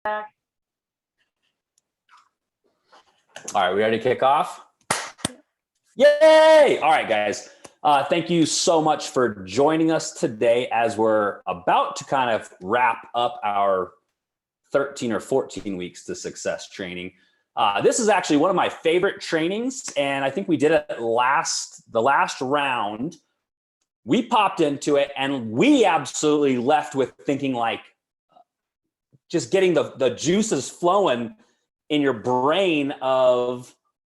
All right, we ready to kick off? Yay! All right, guys. Thank you so much for joining us today as we're about to kind of wrap up our 13 or 14 weeks to success training. This is actually one of my favorite trainings, and I think we did it the last round. We popped into it, and we absolutely left with thinking like, just getting the juices flowing in your brain of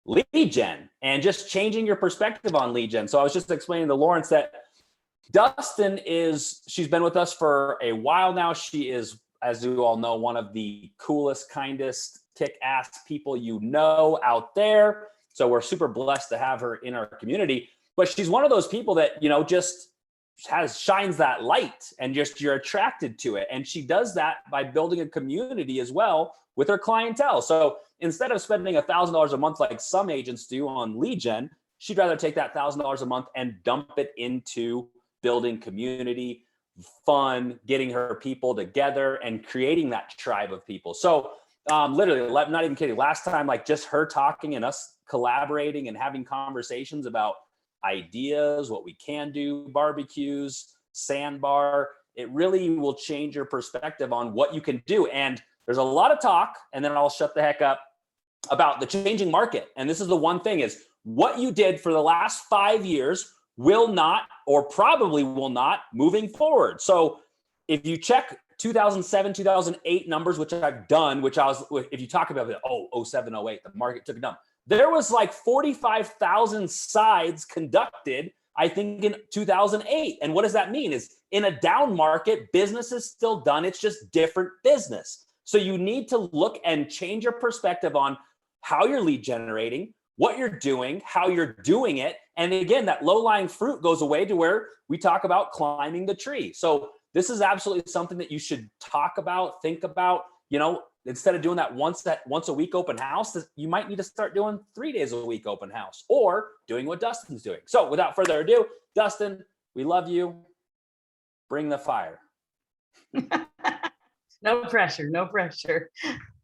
lead gen and just changing your perspective on lead gen. So I was just explaining to Lawrence that Dustin she's been with us for a while now. She is, as you all know, one of the coolest, kindest, kick-ass people you know out there. So we're super blessed to have her in our community. But she's one of those people that, just shines that light and just you're attracted to it. And she does that by building a community as well with her clientele. So instead of spending $1,000 a month like some agents do on lead gen, she'd rather take that $1,000 a month and dump it into building community, fun, getting her people together and creating that tribe of people. So literally, I'm not even kidding. Last time, like just her talking and us collaborating and having conversations about ideas, what we can do, barbecues, sandbar, it really will change your perspective on what you can do. And there's a lot of talk, and then I'll shut the heck up, about the changing market. And this is the one thing is what you did for the last 5 years will not, or probably will not, moving forward. So if you check 2007, 2008 numbers, which I've done, if you talk about it, 07, 08, the market took a dump. There was like 45,000 sides conducted, I think, in 2008. And what does that mean? Is in a down market, business is still done. It's just different business. So you need to look and change your perspective on how you're lead generating, what you're doing, how you're doing it. And again, that low-lying fruit goes away to where we talk about climbing the tree. So this is absolutely something that you should talk about, think about, instead of doing that once a week open house, you might need to start doing 3 days a week open house or doing what Dustin's doing. So without further ado, Dustin, we love you. Bring the fire. No pressure, no pressure.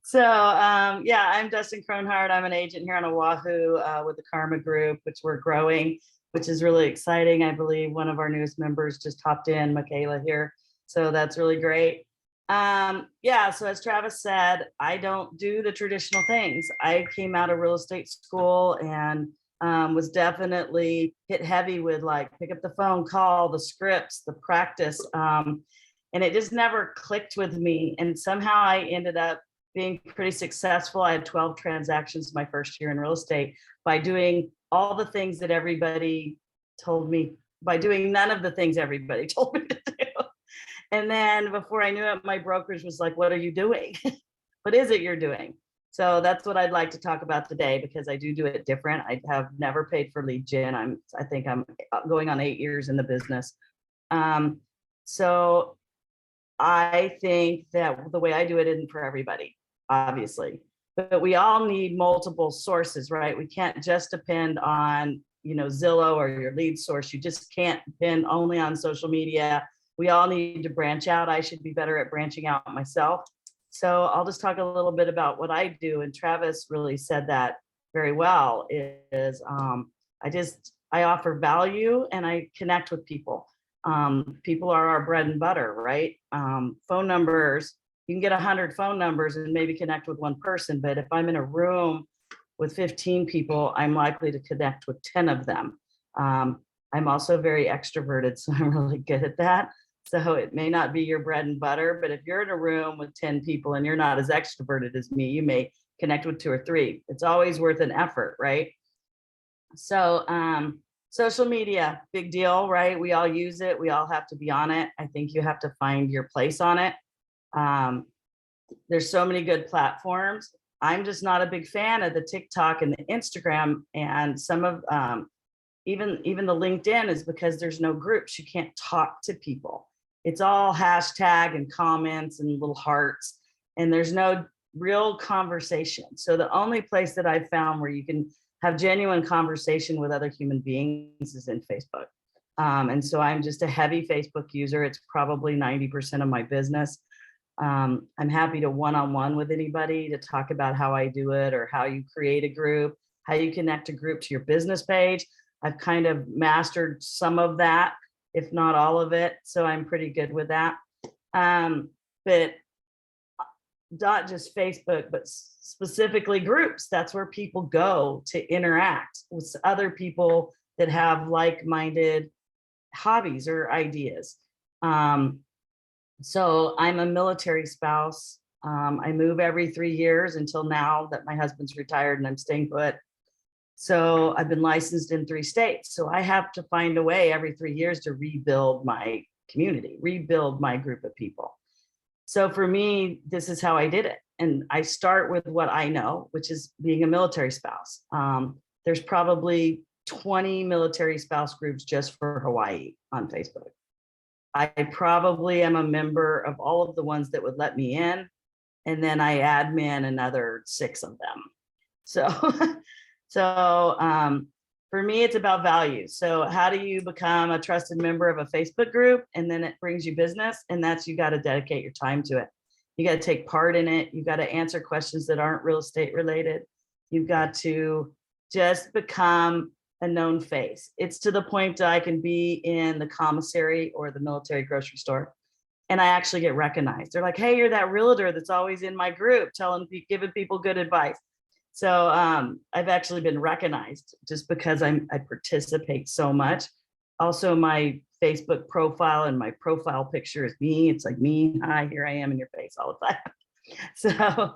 So I'm Dustin Cronhardt. I'm an agent here on Oahu with the Karma Group, which we're growing, which is really exciting. I believe one of our newest members just hopped in, Michaela here. So that's really great. So as Travis said, I don't do the traditional things. I came out of real estate school and was definitely hit heavy with like pick up the phone, call, the scripts, the practice. And it just never clicked with me. And somehow I ended up being pretty successful. I had 12 transactions my first year in real estate by doing all the things that everybody told me, by doing none of the things everybody told me to do. And then before I knew it, my brokerage was like, what are you doing? What is it you're doing? So that's what I'd like to talk about today, because I do it different. I have never paid for lead gen. I think I'm going on 8 years in the business. So I think that the way I do it isn't for everybody, obviously, but we all need multiple sources, right? We can't just depend on, Zillow or your lead source. You just can't depend only on social media. We all need to branch out. I should be better at branching out myself. So I'll just talk a little bit about what I do. And Travis really said that very well, is I offer value and I connect with people. People are our bread and butter, right? Phone numbers, you can get 100 phone numbers and maybe connect with one person. But if I'm in a room with 15 people, I'm likely to connect with 10 of them. I'm also very extroverted, so I'm really good at that. So it may not be your bread and butter, but if you're in a room with 10 people and you're not as extroverted as me, you may connect with 2 or 3. It's always worth an effort, right? So social media, big deal, right? We all use it. We all have to be on it. I think you have to find your place on it. There's so many good platforms. I'm just not a big fan of the TikTok and the Instagram, and some of even the LinkedIn is because there's no groups. You can't talk to people. It's all hashtag and comments and little hearts, and there's no real conversation. So the only place that I've found where you can have genuine conversation with other human beings is in Facebook. And so I'm just a heavy Facebook user. It's probably 90% of my business. I'm happy to one-on-one with anybody to talk about how I do it or how you create a group, how you connect a group to your business page. I've kind of mastered some of that, if not all of it. So I'm pretty good with that. But not just Facebook, but specifically groups. That's where people go to interact with other people that have like-minded hobbies or ideas. So I'm a military spouse. I move every 3 years until now that my husband's retired and I'm staying put. So I've been licensed in 3 states. So I have to find a way every 3 years to rebuild my community, rebuild my group of people. So for me, this is how I did it. And I start with what I know, which is being a military spouse. There's probably 20 military spouse groups just for Hawaii on Facebook. I probably am a member of all of the ones that would let me in. And then I admin another 6 of them. So, for me, it's about values. So how do you become a trusted member of a Facebook group? And then it brings you business. And that's, you got to dedicate your time to it. You got to take part in it. You got to answer questions that aren't real estate related. You've got to just become a known face. It's to the point that I can be in the commissary or the military grocery store and I actually get recognized. They're like, hey, you're that realtor that's always in my group giving people good advice. So I've actually been recognized just because I participate so much. Also, my Facebook profile and my profile picture is me. It's like me, hi, here I am in your face all the time. So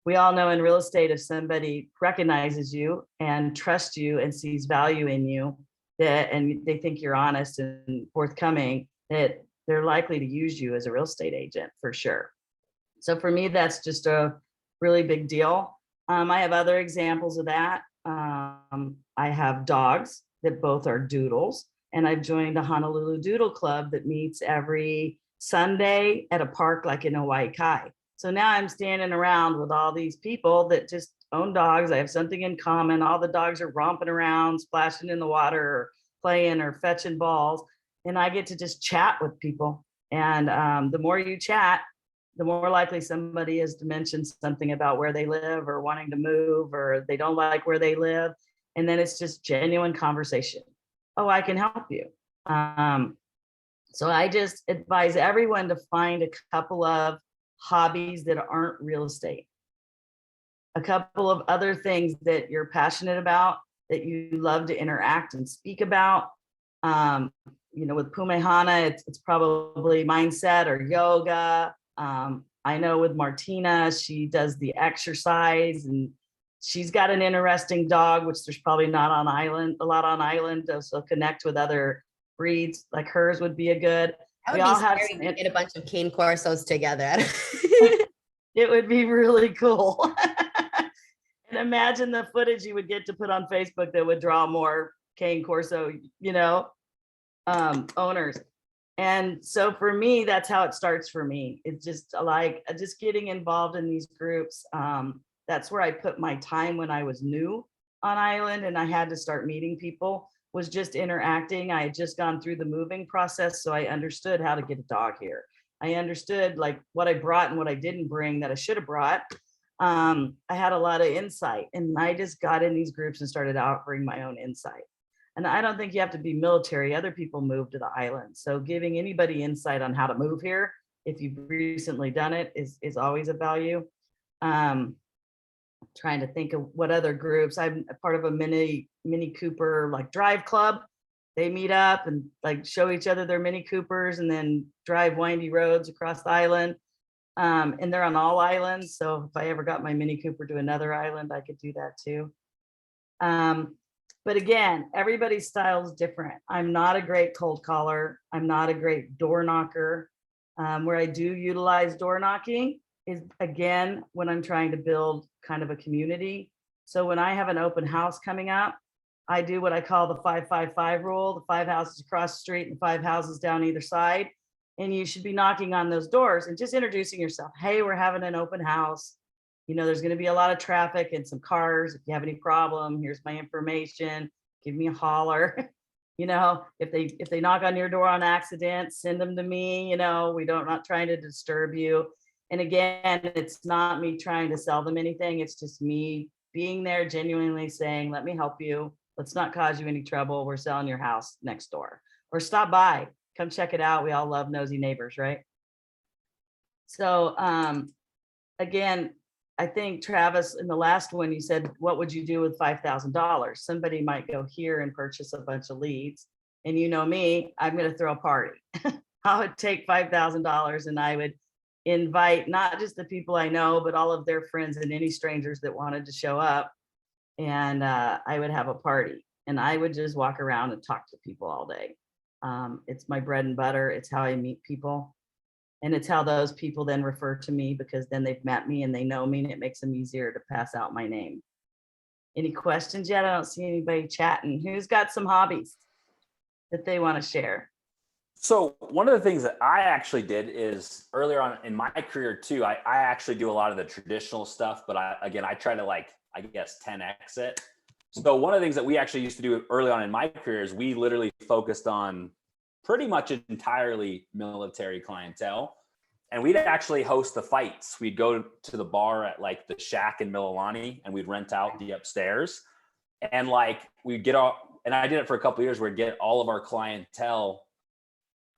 we all know in real estate, if somebody recognizes you and trusts you and sees value in you, and they think you're honest and forthcoming, that they're likely to use you as a real estate agent for sure. So for me, that's just a really big deal. I have other examples of that. I have dogs that both are doodles, and I've joined a Honolulu Doodle Club that meets every Sunday at a park like in Hawaii Kai. So now I'm standing around with all these people that just own dogs. I have something in common. All the dogs are romping around, splashing in the water, or playing or fetching balls. And I get to just chat with people. And the more you chat, the more likely somebody is to mention something about where they live or wanting to move, or they don't like where they live. And then it's just genuine conversation. Oh, I can help you. So I just advise everyone to find a couple of hobbies that aren't real estate, a couple of other things that you're passionate about, that you love to interact and speak about. With Pumehana, it's probably mindset or yoga. I know with Martina, she does the exercise, and she's got an interesting dog, which there's probably not a lot on island. So connect with other breeds like hers would be a good. That would be scary to get a bunch of cane corsos together. It would be really cool. And imagine the footage you would get to put on Facebook that would draw more cane corso, owners. And so for me, that's how it starts for me. It's just like just getting involved in these groups. That's where I put my time when I was new on island and I had to start meeting people, was just interacting. I had just gone through the moving process, so I understood how to get a dog here. I understood like what I brought and what I didn't bring that I should have brought. I had a lot of insight, and I just got in these groups and started offering my own insight. And I don't think you have to be military. Other people move to the island. So giving anybody insight on how to move here, if you've recently done it, is always a value. Trying to think of what other groups. I'm a part of a Mini Cooper like drive club. They meet up and like show each other their Mini Coopers and then drive windy roads across the island. And they're on all islands. So if I ever got my Mini Cooper to another island, I could do that too. But again, everybody's style is different. I'm not a great cold caller. I'm not a great door knocker. Where I do utilize door knocking is, again, when I'm trying to build kind of a community. So when I have an open house coming up, I do what I call the 5-5-5 rule, the 5 houses across the street and 5 houses down either side. And you should be knocking on those doors and just introducing yourself. Hey, we're having an open house. There's going to be a lot of traffic and some cars. If you have any problem, here's my information. Give me a holler. if they knock on your door on accident, send them to me. Not trying to disturb you. And again, it's not me trying to sell them anything. It's just me being there, genuinely saying, let me help you. Let's not cause you any trouble. We're selling your house next door, or stop by, come check it out. We all love nosy neighbors, right? So again, I think Travis, in the last one, you said, what would you do with $5,000? Somebody might go here and purchase a bunch of leads. And you know me, I'm going to throw a party. I would take $5,000 and I would invite not just the people I know, but all of their friends and any strangers that wanted to show up. And I would have a party and I would just walk around and talk to people all day. It's my bread and butter. It's how I meet people. And it's how those people then refer to me, because then they've met me and they know me, and it makes them easier to pass out my name. Any questions yet? I don't see anybody chatting. Who's got some hobbies that they want to share? So one of the things that I actually did is earlier on in my career too, I actually do a lot of the traditional stuff, but I try to 10X it. So one of the things that we actually used to do early on in my career is we literally focused on pretty much entirely military clientele. And we'd actually host the fights. We'd go to the bar at the Shack in Mililani, and we'd rent out the upstairs. And we'd get and I did it for a couple of years, where we'd get all of our clientele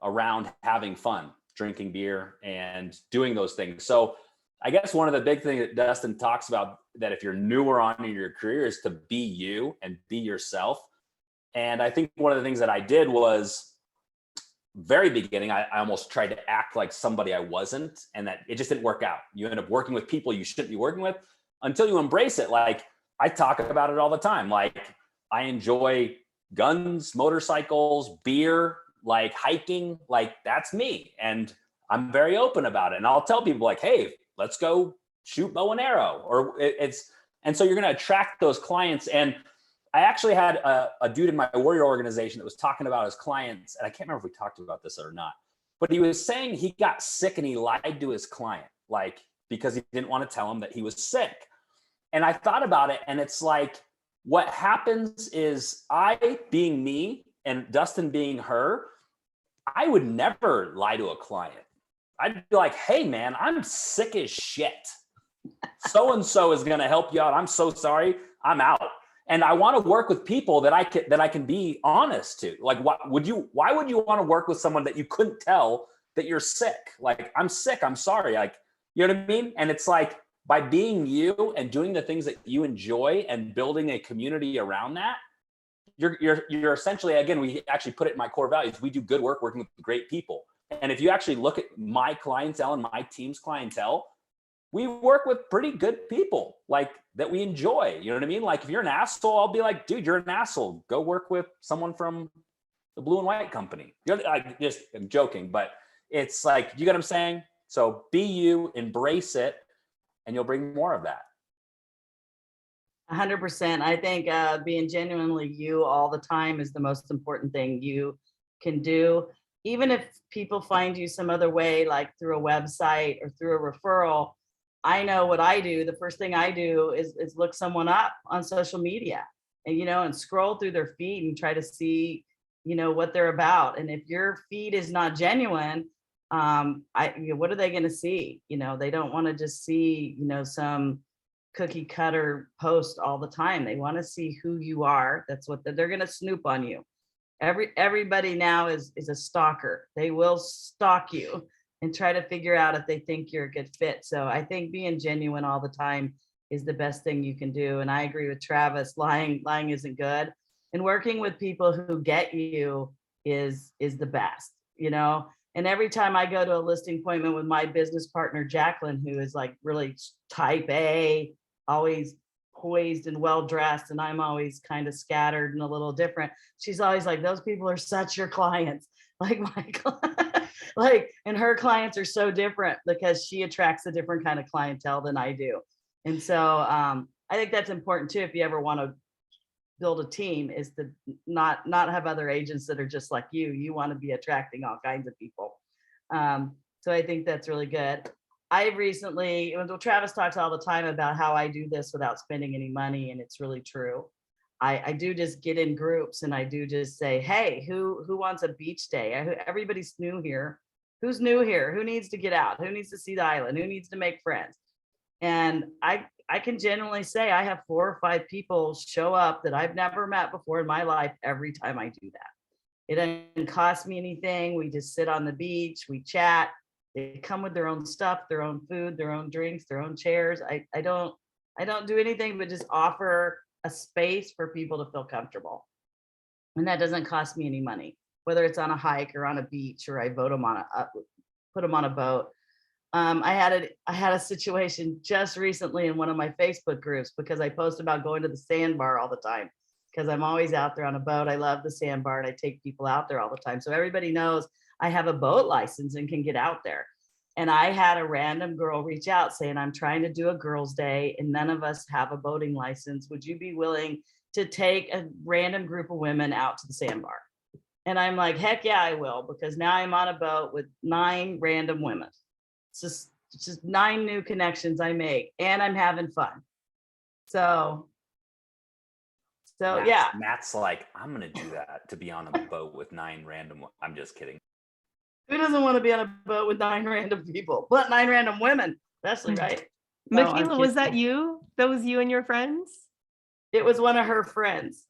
around having fun, drinking beer and doing those things. So I guess one of the big things that Dustin talks about, that if you're newer on in your career, is to be you and be yourself. And I think one of the things that I did was, very beginning, I almost tried to act like somebody I wasn't, and that it just didn't work out. You end up working with people you shouldn't be working with until you embrace it. I talk about it all the time. I enjoy guns, motorcycles, beer, hiking, that's me. And I'm very open about it. And I'll tell people hey, let's go shoot bow and arrow, and so you're going to attract those clients. And I actually had a dude in my warrior organization that was talking about his clients, and I can't remember if we talked about this or not, but he was saying he got sick and he lied to his client, because he didn't want to tell him that he was sick. And I thought about it, and it's what happens is, I being me and Dustin being her, I would never lie to a client. I'd be like, hey man, I'm sick as shit. So-and-so is going to help you out. I'm so sorry. I'm out. And I want to work with people that I can be honest to. Why would you want to work with someone that you couldn't tell that you're sick? I'm sick. I'm sorry. You know what I mean? And it's by being you and doing the things that you enjoy and building a community around that, you're essentially, again, we actually put it in my core values. We do good work working with great people. And if you actually look at my clientele and my team's clientele, we work with pretty good people that we enjoy. You know what I mean? If you're an asshole, I'll be like, dude, you're an asshole. Go work with someone from the Blue and White Company. I'm joking, but it's you get what I'm saying? So be you, embrace it, and you'll bring more of that. 100%. I think being genuinely you all the time is the most important thing you can do. Even if people find you some other way, through a website or through a referral, I know what I do. The first thing I do is look someone up on social media and, and scroll through their feed and try to see, what they're about. And if your feed is not genuine, what are they going to see? They don't want to just see, some cookie cutter post all the time. They want to see who you are. That's what they're going to snoop on you. Everybody now is a stalker. They will stalk you and try to figure out if they think you're a good fit. So I think being genuine all the time is the best thing you can do. And I agree with Travis, lying isn't good. And working with people who get you is the best, And every time I go to a listing appointment with my business partner, Jacqueline, who is really type A, always poised and well-dressed, and I'm always kind of scattered and a little different. She's always like, those people are such your clients. And her clients are so different because she attracts a different kind of clientele than I do. And so I think that's important too. If you ever want to build a team, is to not have other agents that are just like you want to be attracting all kinds of people. So I think that's really good. I recently, Travis talks all the time about how I do this without spending any money, and it's really true. I do just get in groups and I do just say, hey, who wants a beach day? Everybody's new here. Who's new here? Who needs to get out? Who needs to see the island? Who needs to make friends? And I can genuinely say I have 4 or 5 people show up that I've never met before in my life every time I do that. It doesn't cost me anything. We just sit on the beach, we chat. They come with their own stuff, their own food, their own drinks, their own chairs. I don't do anything but just offer a space for people to feel comfortable. And that doesn't cost me any money, whether it's on a hike or on a beach, or I put them on a boat. I had a situation just recently in one of my Facebook groups because I post about going to the sandbar all the time because I'm always out there on a boat. I love the sandbar and I take people out there all the time. So everybody knows I have a boat license and can get out there. And I had a random girl reach out saying, I'm trying to do a girls' day and none of us have a boating license. Would you be willing to take a random group of women out to the sandbar? And I'm like, heck yeah, I will, because now I'm on a boat with 9 random women. It's just 9 new connections I make and I'm having fun. So yeah. Matt's like, I'm going to do that, to be on a boat with 9 random. I'm just kidding. Who doesn't want to be on a boat with 9 random people, but 9 random women, especially, right? Michaela, was that you? That was you and your friends? It was one of her friends.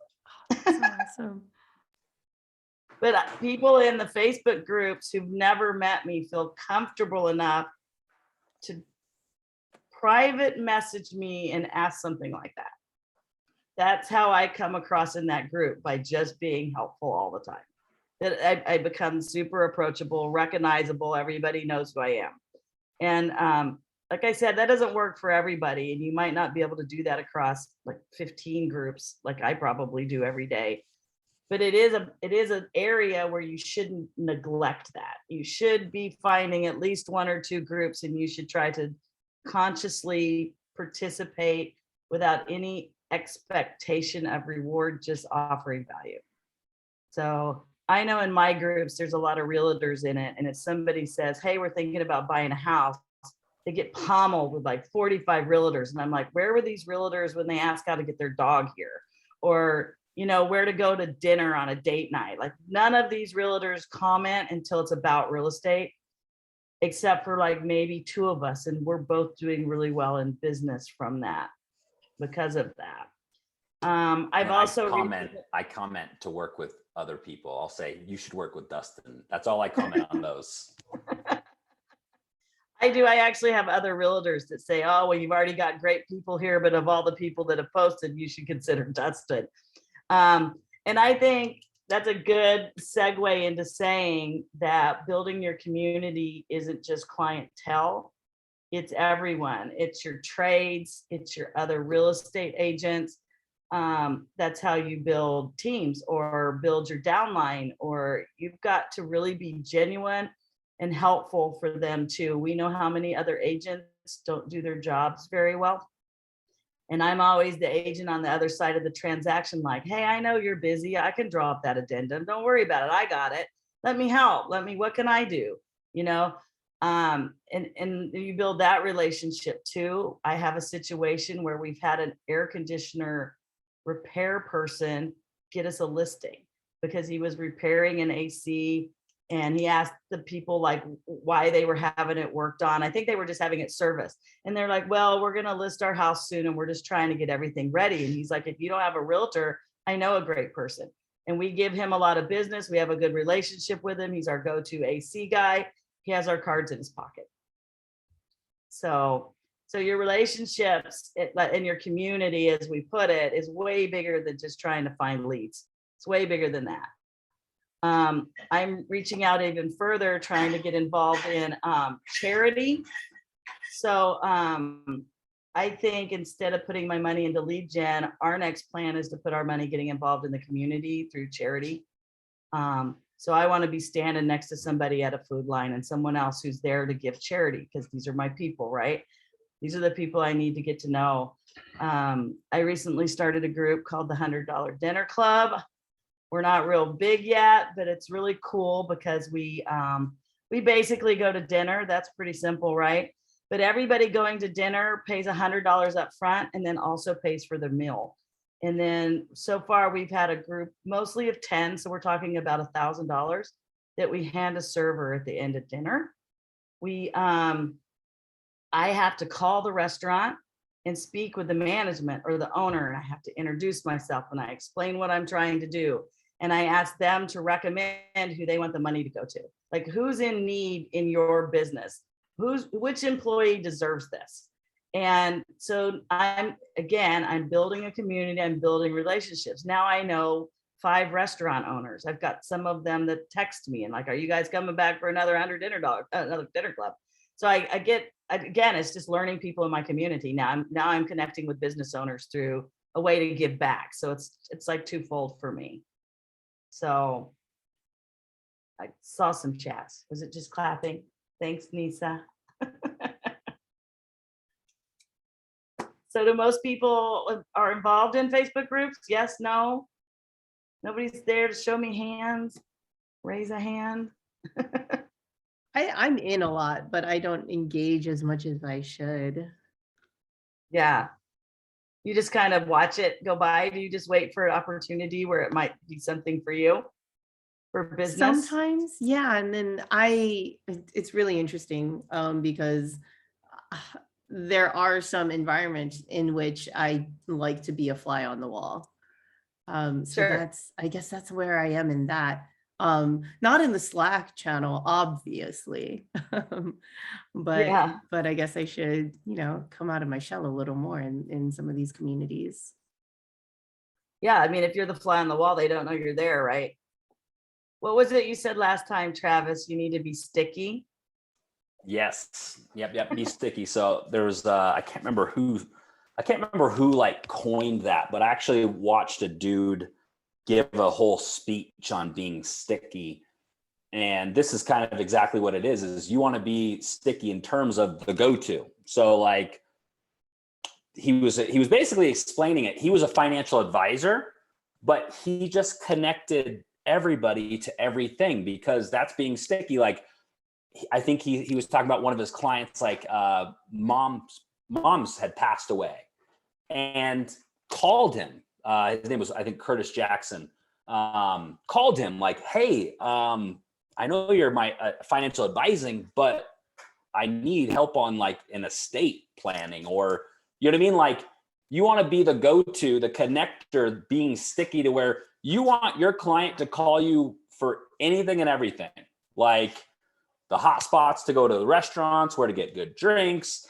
That's awesome. But people in the Facebook groups who've never met me feel comfortable enough to private message me and ask something like that. That's how I come across in that group, by just being helpful all the time. That I become super approachable, recognizable. Everybody knows who I am. And like I said, that doesn't work for everybody. And you might not be able to do that across like 15 groups like I probably do every day. But it is an area where you shouldn't neglect that. You should be finding at least 1 or 2 groups, and you should try to consciously participate without any expectation of reward, just offering value. So I know in my groups, there's a lot of realtors in it. And if somebody says, hey, we're thinking about buying a house, they get pommeled with like 45 realtors. And I'm like, where were these realtors when they ask how to get their dog here? Or, where to go to dinner on a date night? Like, none of these realtors comment until it's about real estate, except for like maybe 2 of us. And we're both doing really well in business from that, because of that. I've also I comment to work with other people. I'll say, you should work with Dustin. That's all I comment on those. I do. I actually have other realtors that say, oh, well, you've already got great people here, but of all the people that have posted, you should consider Dustin. And I think that's a good segue into saying that building your community isn't just clientele. It's everyone. It's your trades. It's your other real estate agents. That's how you build teams or build your downline, or you've got to really be genuine and helpful for them too. We know how many other agents don't do their jobs very well. And I'm always the agent on the other side of the transaction, like, hey, I know you're busy. I can draw up that addendum. Don't worry about it. I got it. Let me help. What can I do? And you build that relationship too. I have a situation where we've had an air conditioner repair person get us a listing because he was repairing an AC, and he asked the people like why they were having it worked on. I think they were just having it serviced. And they're like, well, we're going to list our house soon and we're just trying to get everything ready. And he's like, if you don't have a realtor, I know a great person. And we give him a lot of business. We have a good relationship with him. He's our go-to AC guy. He has our cards in his pocket. So your relationships in your community, as we put it, is way bigger than just trying to find leads. It's way bigger than that. I'm reaching out even further, trying to get involved in charity. So I think instead of putting my money into lead gen, our next plan is to put our money getting involved in the community through charity. So I want to be standing next to somebody at a food line and someone else who's there to give charity, because these are my people, right? These are the people I need to get to know. I recently started a group called the $100 Dinner Club. We're not real big yet, but it's really cool because we basically go to dinner. That's pretty simple, right? But everybody going to dinner pays $100 up front and then also pays for the meal. And then so far we've had a group mostly of 10. So we're talking about $1,000 that we hand a server at the end of dinner. I have to call the restaurant and speak with the management or the owner, and I have to introduce myself and I explain what I'm trying to do. And I ask them to recommend who they want the money to go to. Like, who's in need in your business? Which employee deserves this? And so I'm building a community, I'm building relationships. Now I know 5 restaurant owners. I've got some of them that text me and like, are you guys coming back for another another dinner club? So I get, again, it's just learning people in my community. Now I'm connecting with business owners through a way to give back. So it's like twofold for me. So I saw some chats. Was it just clapping? Thanks, Nisa. So do most people are involved in Facebook groups? Yes, no? Nobody's there to show me hands, raise a hand. I'm in a lot, but I don't engage as much as I should. Yeah. You just kind of watch it go by. Do you just wait for an opportunity where it might be something for you for business? Sometimes, yeah. And then it's really interesting because there are some environments in which I like to be a fly on the wall. So Sure. I guess that's where I am in that. Not in the Slack channel, obviously. but Yeah. I guess I should, come out of my shell a little more in some of these communities. Yeah. I mean, if you're the fly on the wall, they don't know you're there, right? What was it you said last time, Travis? You need to be sticky. Yes. Yep. Be sticky. So there was, I can't remember who like coined that, but I actually watched a dude give a whole speech on being sticky. And this is kind of exactly what it is you want to be sticky in terms of the go-to. So like he was basically explaining it. He was a financial advisor, but he just connected everybody to everything because that's being sticky. Like, I think he was talking about one of his clients, like moms had passed away and called him. His name was, I think, Curtis Jackson. Called him like, hey, I know you're my financial advising, but I need help on like an estate planning, or you know what I mean? Like, you want to be the go-to, the connector, being sticky to where you want your client to call you for anything and everything. Like the hot spots to go to the restaurants, where to get good drinks,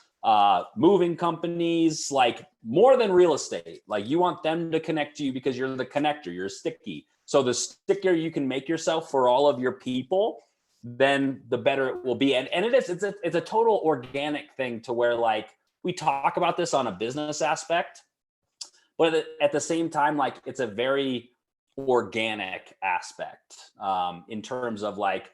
moving companies, like more than real estate. Like you want them to connect to you because you're the connector, you're sticky. So the stickier you can make yourself for all of your people, then the better it will be. And it's a total organic thing to where like we talk about this on a business aspect, but at the same time, like it's a very organic aspect in terms of like,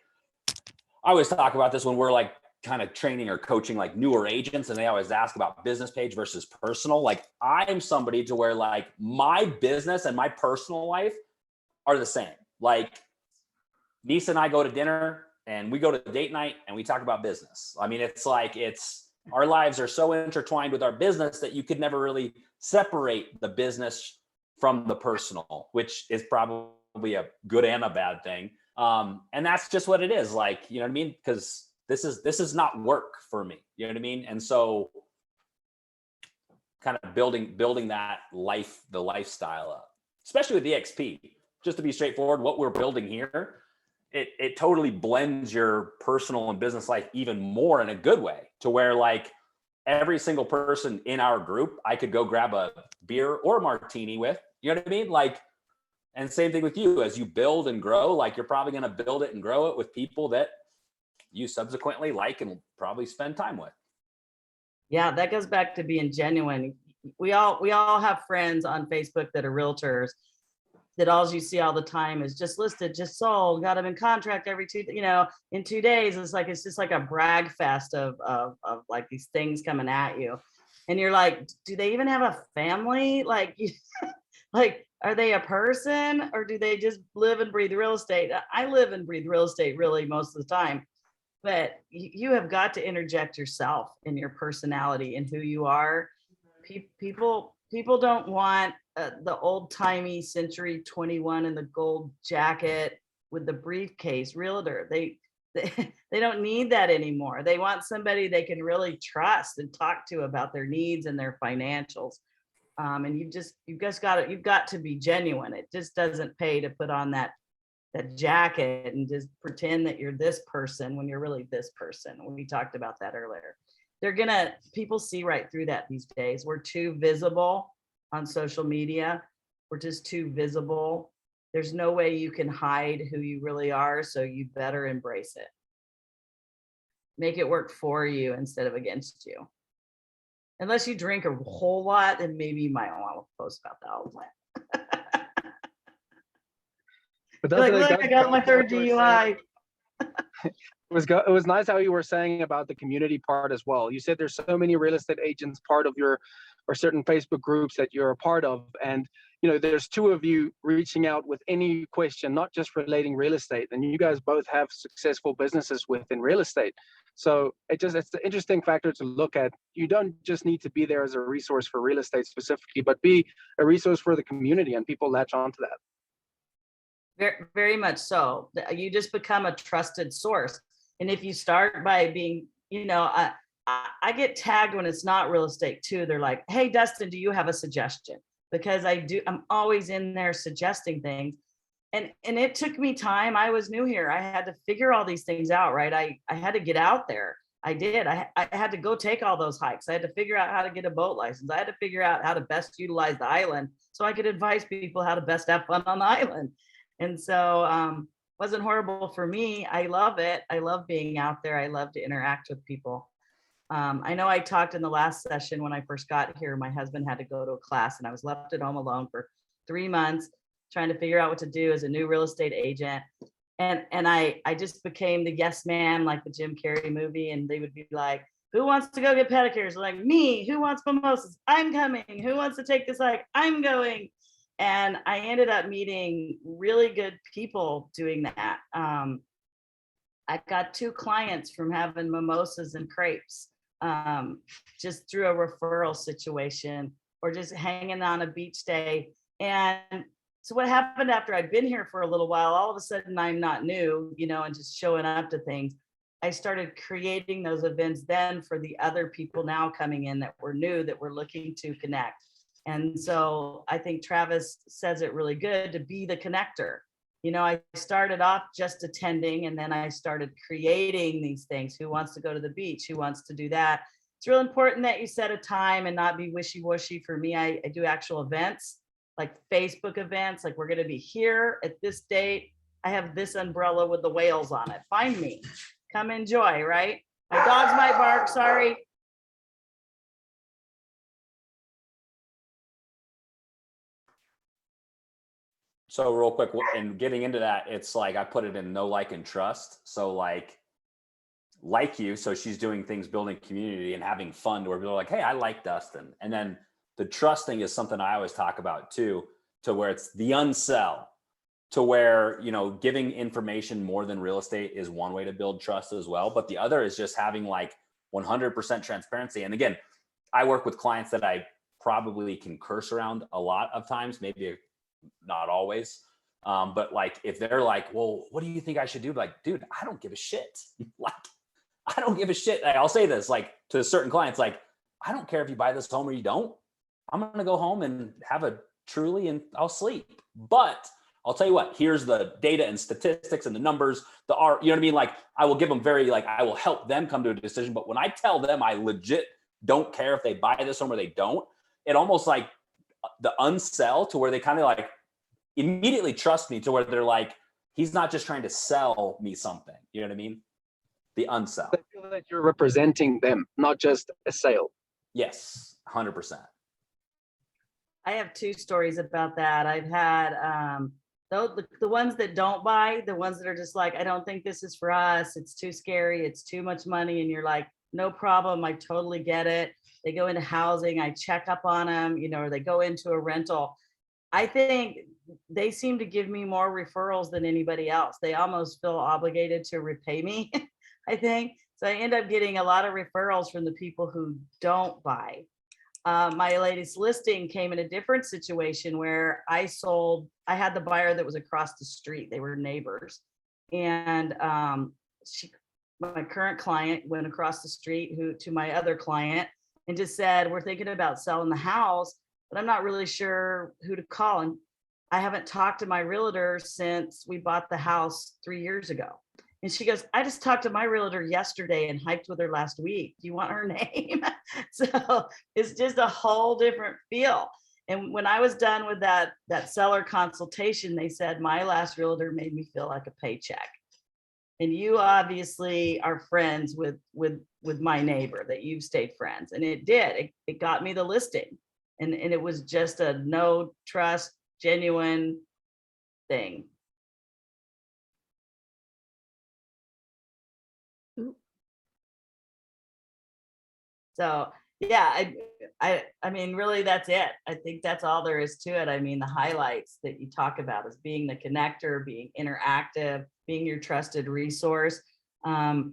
I always talk about this when we're like kind of training or coaching like newer agents, and they always ask about business page versus personal. Like I'm somebody to where like my business and my personal life are the same. Like Nisa and I go to dinner and we go to date night and we talk about business. I mean, it's like our lives are so intertwined with our business that you could never really separate the business from the personal, which is probably a good and a bad thing. And that's just what it is. Like, you know what I mean? Because this is not work for me. You know what I mean? And so kind of building that the lifestyle up, especially with EXP, just to be straightforward, what we're building here, it totally blends your personal and business life even more in a good way, to where like every single person in our group, I could go grab a beer or a martini with, you know what I mean? Like, and same thing with you, as you build and grow, like you're probably going to build it and grow it with people that you subsequently like and will probably spend time with. Yeah, that goes back to being genuine. We all have friends on Facebook that are realtors that all you see all the time is just listed, just sold, got them in contract every in 2 days. It's just like a brag fest of like these things coming at you. And you're like, do they even have a family? Like, like, are they a person, or do they just live and breathe real estate? I live and breathe real estate really most of the time. But you have got to interject yourself and your personality and who you are. People people don't want the old timey Century 21 and the gold jacket with the briefcase realtor. They don't need that anymore. They want somebody they can really trust and talk to about their needs and their financials. And you've got to be genuine. It just doesn't pay to put on that jacket and just pretend that you're this person when you're really this person. We talked about that earlier. People see right through that these days. We're too visible on social media. We're just too visible. There's no way you can hide who you really are, so you better embrace it. Make it work for you instead of against you. Unless you drink a whole lot, then maybe you might want to post about that all the time. But Like, look, I got my third DUI. It was nice how you were saying about the community part as well. You said there's so many real estate agents part of your or certain Facebook groups that you're a part of, and there's two of you reaching out with any question, not just relating real estate, and you guys both have successful businesses within real estate. So it's the interesting factor to look at. You don't just need to be there as a resource for real estate specifically, but be a resource for the community, and people latch onto that. Very, very much so. You just become a trusted source. And if you start by being, I get tagged when it's not real estate too. They're like, hey, Dustin, do you have a suggestion? Because I'm always in there suggesting things. And it took me time. I was new here. I had to figure all these things out, right? I had to get out there. I did. I had to go take all those hikes. I had to figure out how to get a boat license. I had to figure out how to best utilize the island so I could advise people how to best have fun on the island. And so wasn't horrible for me. I love it. I love being out there. I love to interact with people. I know I talked in the last session when I first got here, my husband had to go to a class and I was left at home alone for 3 months trying to figure out what to do as a new real estate agent. And I just became the yes man, like the Jim Carrey movie. And they would be like, who wants to go get pedicures? Like, me. Who wants mimosas? I'm coming. Who wants to take this hike? I'm going. And I ended up meeting really good people doing that. I got 2 clients from having mimosas and crepes, just through a referral situation or just hanging on a beach day. And so what happened after I'd been here for a little while, all of a sudden I'm not new, and just showing up to things. I started creating those events then for the other people now coming in that were new, that were looking to connect. And so I think Travis says it really good, to be the connector. I started off just attending, and then I started creating these things. Who wants to go to the beach? Who wants to do that? It's real important that you set a time and not be wishy-washy. For me, I do actual events, like Facebook events, like we're going to be here at this date. I have this umbrella with the whales on it. Find me. Come enjoy, right? My dogs might bark, sorry. So real quick, and getting into that, it's like I put it in know, like, and trust. So like you, so she's doing things, building community and having fun to where people are like, hey, I like Dustin. And then the trust thing is something I always talk about too, to where it's the unsell, to where, giving information more than real estate is one way to build trust as well. But the other is just having like 100% transparency. And again, I work with clients that I probably can curse around a lot of times, maybe not always. But like, if they're like, well, what do you think I should do? Like, dude, I don't give a shit. Like, I don't give a shit. I'll say this, like, to certain clients, like, I don't care if you buy this home or you don't. I'm going to go home and have a truly, and I'll sleep. But I'll tell you what, here's the data and statistics and the numbers, the art, you know what I mean? Like, I will give them I will help them come to a decision. But when I tell them I legit don't care if they buy this home or they don't, it almost like the unsell, to where they kind of like immediately trust me, to where they're like, he's not just trying to sell me something. You know what I mean? The unsell. I feel that you're representing them, not just a sale. Yes, 100%. I have 2 stories about that. I've had the ones that don't buy, the ones that are just like, I don't think this is for us. It's too scary. It's too much money. And you're like, no problem. I totally get it. They go into housing. I check up on them, or they go into a rental. I think they seem to give me more referrals than anybody else. They almost feel obligated to repay me, I think. So I end up getting a lot of referrals from the people who don't buy. my latest listing came in a different situation where I had the buyer that was across the street. They were neighbors. And my current client went across the street to my other client and just said, we're thinking about selling the house, but I'm not really sure who to call. And I haven't talked to my realtor since we bought the house 3 years ago. And she goes, I just talked to my realtor yesterday and hiked with her last week. Do you want her name? So it's just a whole different feel. And when I was done with that seller consultation, they said, my last realtor made me feel like a paycheck. And you obviously are friends with my neighbor, that you've stayed friends. And it did, it got me the listing. And it was just a no trust, genuine thing. So yeah, I mean, really, that's it. I think that's all there is to it. I mean, the highlights that you talk about is being the connector, being interactive, being your trusted resource. I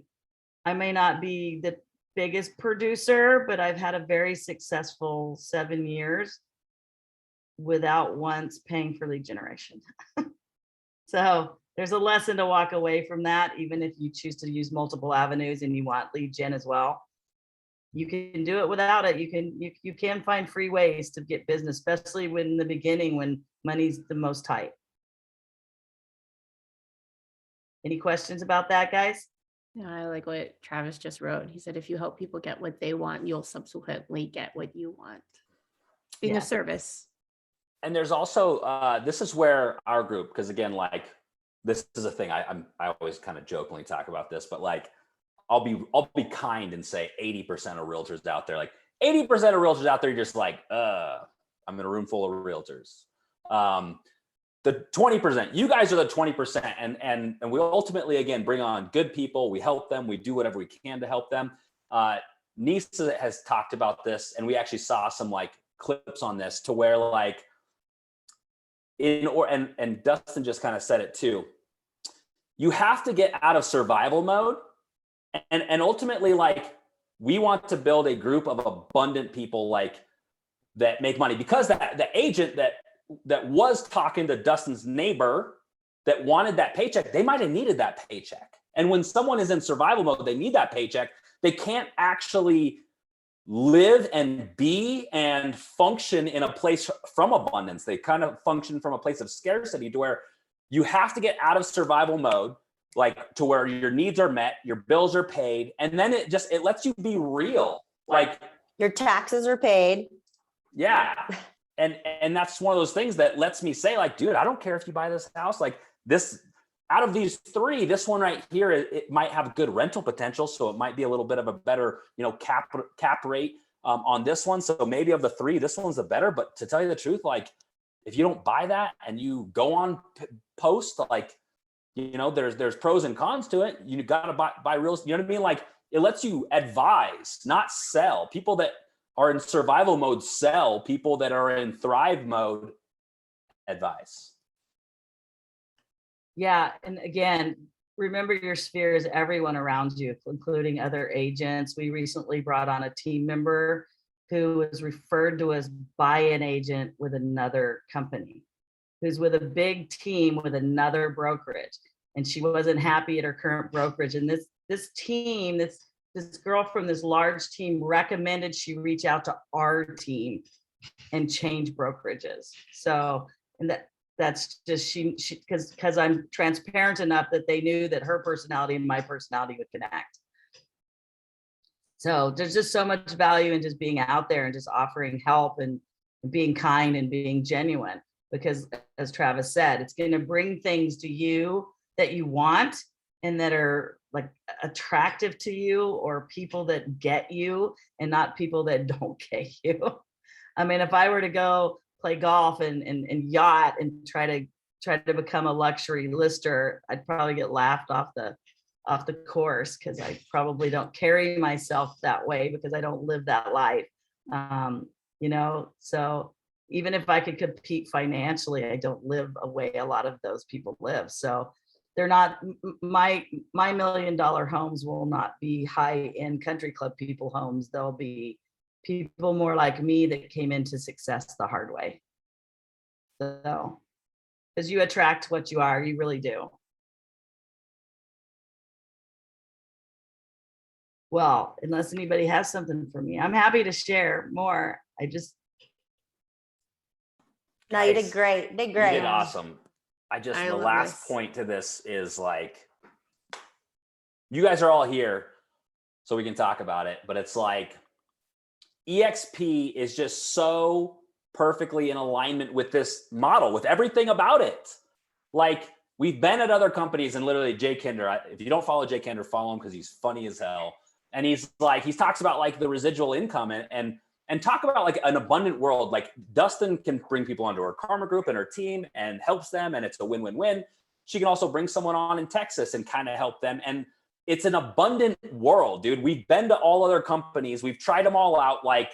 may not be the biggest producer, but I've had a very successful 7 years without once paying for lead generation. So there's a lesson to walk away from that, even if you choose to use multiple avenues and you want lead gen as well. You can do it without it. You can find free ways to get business, especially when in the beginning, when money's the most tight. Any questions about that, guys? Yeah, I like what Travis just wrote. He said, if you help people get what they want, you'll subsequently get what you want. Being Yeah. of service. And there's also, this is where our group, because again, like, this is a thing I always kind of jokingly talk about this, but like, I'll be kind and say 80% of realtors out there, like 80% of realtors out there, you're just like, I'm in a room full of realtors. The 20%, you guys are the 20%. And we ultimately, again, bring on good people. We help them. We do whatever we can to help them. Nisa has talked about this, and we actually saw some like clips on this to where like, and Dustin just kind of said it too. You have to get out of survival mode. And ultimately, like, we want to build a group of abundant people like that make money, because the agent that was talking to Dustin's neighbor that wanted that paycheck, they might have needed that paycheck. And when someone is in survival mode, they need that paycheck. They can't actually live and be and function in a place from abundance. They kind of function from a place of scarcity, to where you have to get out of survival mode, like to where your needs are met, your bills are paid, and then it lets you be real. Like Your taxes are paid. Yeah. And that's one of those things that lets me say, like, dude, I don't care if you buy this house, like this, out of these three, this one right here, it might have good rental potential. So it might be a little bit of a better, cap rate on this one. So maybe of the three, this one's the better. But to tell you the truth, like, if you don't buy that and you go on post, like, there's pros and cons to it. You got to buy real, you know what I mean? Like, it lets you advise, not sell. People that are in survival mode sell. People that are in thrive mode advise. Yeah. And again, remember your sphere is everyone around you, including other agents. We recently brought on a team member who was referred to us by an agent with another company, who's with a big team with another brokerage. And she wasn't happy at her current brokerage. And this team, this girl from this large team recommended she reach out to our team and change brokerages. So, and that's just she because I'm transparent enough that they knew that her personality and my personality would connect. So there's just so much value in just being out there and just offering help and being kind and being genuine, because as Travis said, it's going to bring things to you that you want and that are like attractive to you, or people that get you and not people that don't get you. I mean, if I were to go play golf and yacht and try to become a luxury lister, I'd probably get laughed off the course, because I probably don't carry myself that way, because I don't live that life. So even if I could compete financially, I don't live a way a lot of those people live. So they're not, my $1 million homes will not be high-end country club people homes. They'll be people more like me that came into success the hard way. So, because you attract what you are, you really do. Well, unless anybody has something for me, I'm happy to share more. I just, No, you did Nice. great. You did You great. did awesome. The love last this. point to this is like, you guys are all here, so we can talk about it, but it's like, EXP is just so perfectly in alignment with this model, with everything about it. Like, we've been at other companies, and literally Jay Kinder, if you don't follow Jay Kinder, follow him because he's funny as hell. And he talks about like the residual income and talk about like an abundant world. Like, Dustin can bring people onto her karma group and her team and helps them, and it's a win-win-win. She can also bring someone on in Texas and kind of help them. And it's an abundant world, dude. We've been to all other companies. We've tried them all out. Like,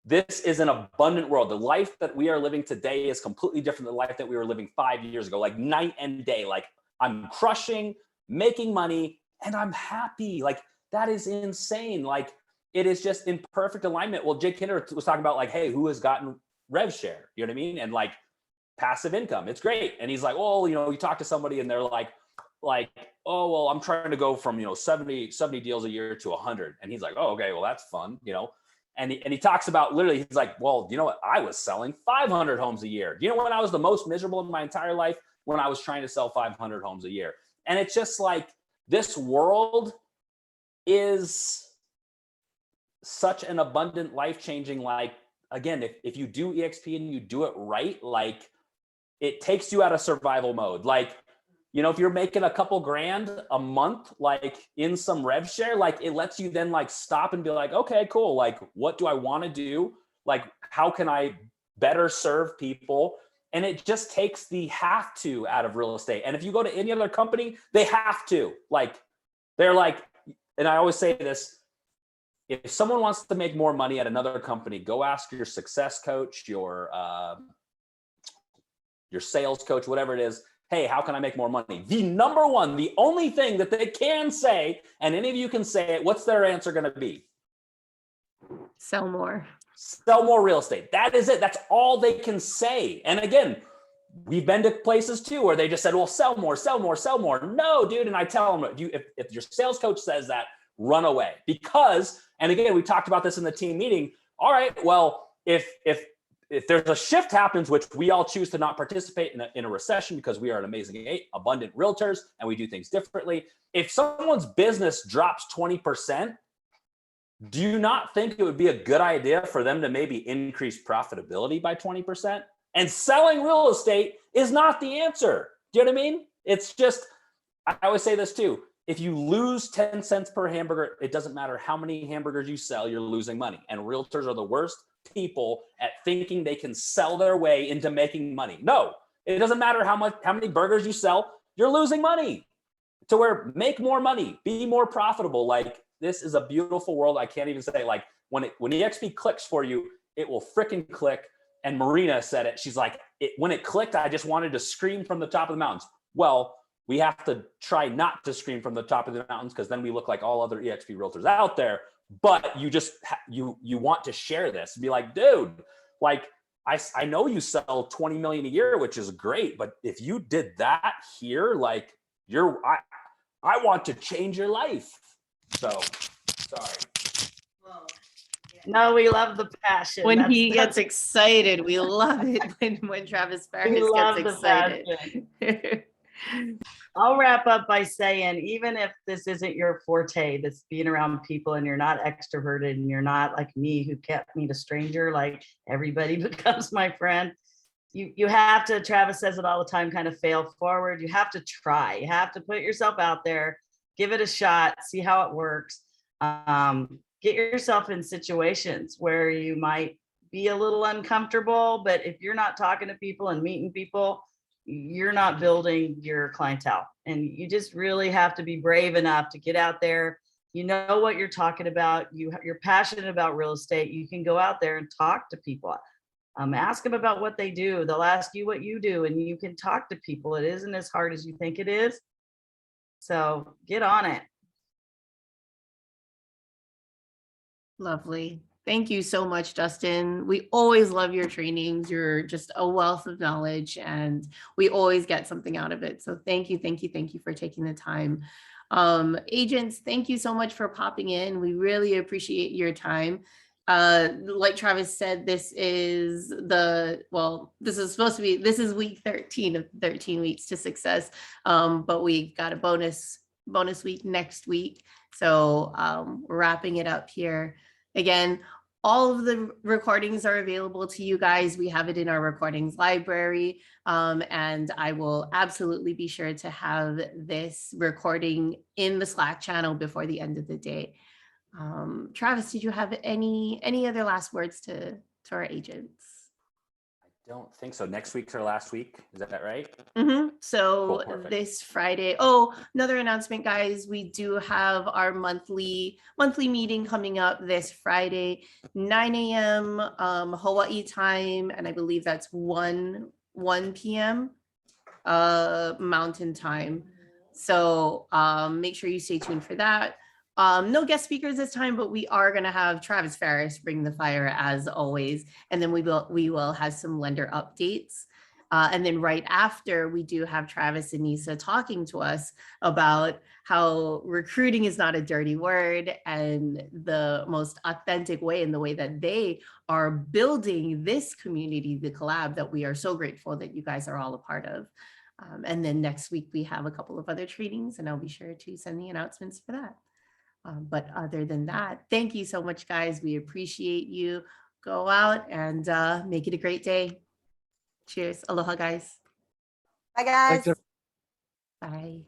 this is an abundant world. The life that we are living today is completely different than the life that we were living 5 years ago, like night and day. Like, I'm crushing, making money, and I'm happy. Like, that is insane. Like, it is just in perfect alignment. Well, Jake Kinder was talking about like, hey, who has gotten rev share? You know what I mean? And like passive income. It's great. And he's like, well, you talk to somebody and they're like, oh, well, I'm trying to go from, 70 deals a year to 100. And he's like, oh, okay, well, that's fun, And he talks about literally, he's like, well, you know what? I was selling 500 homes a year. You know when I was the most miserable in my entire life? When I was trying to sell 500 homes a year. And it's just like, this world is such an abundant, life-changing, like, again, if you do EXP and you do it right, like, it takes you out of survival mode. Like, if you're making a couple grand a month, like in some rev share, like it lets you then like stop and be like, okay, cool. Like, what do I want to do? Like, how can I better serve people? And it just takes the have to out of real estate. And if you go to any other company, they have to. Like, they're like, and I always say this, if someone wants to make more money at another company, go ask your success coach, your sales coach, whatever it is. Hey, how can I make more money? The number one, the only thing that they can say, and any of you can say it, what's their answer going to be? Sell more. Sell more real estate. That is it. That's all they can say. And again, we've been to places too where they just said, well, sell more, sell more, sell more. No, dude. And I tell them, if your sales coach says that, run away. Because, and again, we talked about this in the team meeting. All right, well, if there's a shift happens, which we all choose to not participate in a recession because we are an amazing, abundant realtors and we do things differently. If someone's business drops 20%, do you not think it would be a good idea for them to maybe increase profitability by 20%? And selling real estate is not the answer. Do you know what I mean? It's just, I always say this too. If you lose 10 cents per hamburger, it doesn't matter how many hamburgers you sell, you're losing money. And realtors are the worst people at thinking they can sell their way into making money. No, it doesn't matter how many burgers you sell, you're losing money. To where make more money, be more profitable. Like, this is a beautiful world. I can't even say, like, when EXP clicks for you, it will freaking click. And Marina said it. She's like, when it clicked, I just wanted to scream from the top of the mountains. Well, we have to try not to scream from the top of the mountains because then we look like all other EXP realtors out there. But you just, you want to share this and be like, dude, like, I know you sell 20 million a year, which is great. But if you did that here, like, I want to change your life. So, sorry. no, we love the passion. When That's- he that's- gets excited, we love it when Travis we Farris love gets the passion. excited. I'll wrap up by saying, even if this isn't your forte, this being around people and you're not extroverted and you're not like me who can't meet a stranger, like everybody becomes my friend. You have to, Travis says it all the time, kind of fail forward. You have to try. You have to put yourself out there, give it a shot, see how it works. Get yourself in situations where you might be a little uncomfortable, but if you're not talking to people and meeting people, you're not building your clientele. And you just really have to be brave enough to get out there. You know what you're talking about. You're passionate about real estate. You can go out there and talk to people. Ask them about what they do. They'll ask you what you do, and you can talk to people. It isn't as hard as you think it is. So get on it. Lovely. Thank you so much, Dustin. We always love your trainings. You're just a wealth of knowledge and we always get something out of it. So thank you, thank you, thank you for taking the time. Agents, thank you so much for popping in. We really appreciate your time. Like Travis said, this is this is week 13 of 13 weeks to success. But we've got a bonus week next week. So we're wrapping it up here. Again, all of the recordings are available to you guys. We have it in our recordings library. And I will absolutely be sure to have this recording in the Slack channel before the end of the day. Travis, did you have any other last words to our agents? I don't think so. Next week's our last week. Is that right? So Cool, this Friday, oh, another announcement, guys. We do have our monthly meeting coming up this Friday, 9 a.m. Hawaii time, and I believe that's 1 p.m. Mountain time. So make sure you stay tuned for that. No guest speakers this time, but we are going to have Travis Ferris bring the fire as always, and then we will have some lender updates. And then right after, we do have Travis and Nisa talking to us about how recruiting is not a dirty word and the most authentic way and the way that they are building this community, the collab that we are so grateful that you guys are all a part of. And then next week, we have a couple of other trainings, and I'll be sure to send the announcements for that. But other than that, thank you so much, guys. We appreciate you. Go out and make it a great day. Cheers. Aloha, guys. Bye, guys. Thanks, Bye.